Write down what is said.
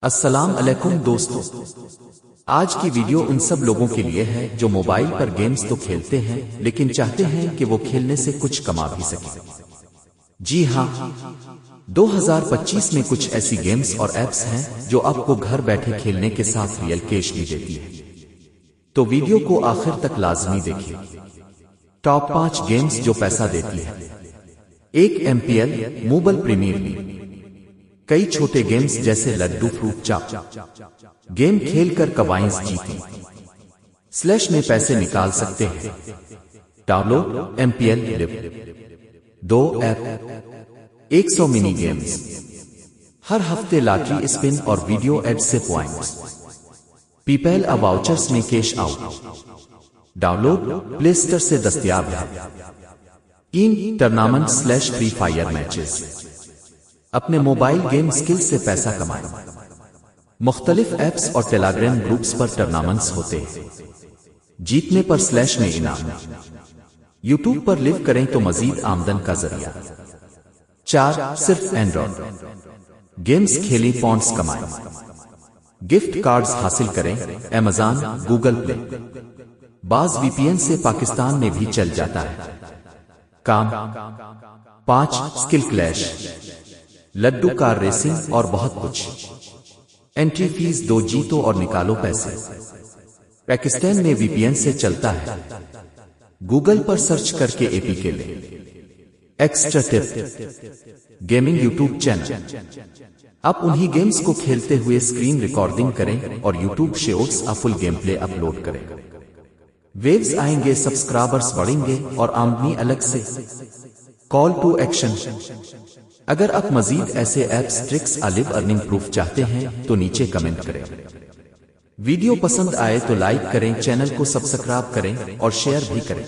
السلام علیکم دوستو، آج کی ویڈیو ان سب لوگوں کے لیے ہے جو موبائل پر گیمز تو کھیلتے ہیں لیکن چاہتے ہیں کہ وہ کھیلنے سے کچھ کما بھی سکیں۔ جی ہاں، 2025 میں کچھ ایسی گیمز اور ایپس ہیں جو آپ کو گھر بیٹھے کھیلنے کے ساتھ ریئل کیش بھی دیتی ہے، تو ویڈیو کو آخر تک لازمی دیکھیں۔ ٹاپ 5 گیمز جو پیسہ دیتی ہے۔ 1 MPL موبائل پریمیئر لیگ۔ کئی چھوٹے گیمز جیسے لڈو فروٹ چاپ گیم کھیل کر کوائنز جیتیں سلیش میں پیسے نکال سکتے ہیں۔ ڈاؤن لوڈ MPL لیو 2 ایپ 100 منی گیمز، ہر ہفتے لاٹری اسپن اور ویڈیو ایڈ سے پوائنٹس، پیپل واؤچرز میں کیش آؤٹ۔ ڈاؤن لوڈ پلے اسٹور سے دستیاب ہے۔ 3 tournament slash free fire matches, اپنے موبائل گیم سکل سے پیسہ کمائیں۔ مختلف ایپس اور ٹیلیگرام گروپس پر ٹورنامنٹس ہوتے ہیں، جیتنے پر سلیش میں انعام۔ یوٹیوب پر لیو کریں تو مزید آمدن کا ذریعہ۔ 4 صرف اینڈرائڈ گیمز کھیلیں، پوائنٹس کمائیں، گفٹ کارڈز حاصل کریں۔ Amazon گوگل پلے بعض VPN سے پاکستان میں بھی چل جاتا ہے۔ کام 5 اسکل کلیش، لڈو کار ریسنگ اور بہت کچھ۔ انٹری فیس 2، جیتو اور نکالو پیسے۔ پاکستان میں VPN سے چلتا ہے، گوگل پر سرچ کر کے APK لیں۔ ایکسٹرا ٹپ گیمنگ یوٹیوب چینل، آپ انہی گیمز کو کھیلتے ہوئے اسکرین ریکارڈنگ کریں اور یوٹیوب شارٹس فل گیم پلے اپلوڈ کریں۔ ویوز آئیں گے، سبسکرائبرز بڑھیں گے اور آمدنی الگ سے۔ کال ٹو ایکشن، اگر آپ مزید ایسے ایپس، ٹرکس، لیو ارننگ پروف چاہتے ہیں تو نیچے کمنٹ کریں۔ ویڈیو پسند آئے تو لائک کریں، چینل کو سبسکرائب کریں اور شیئر بھی کریں۔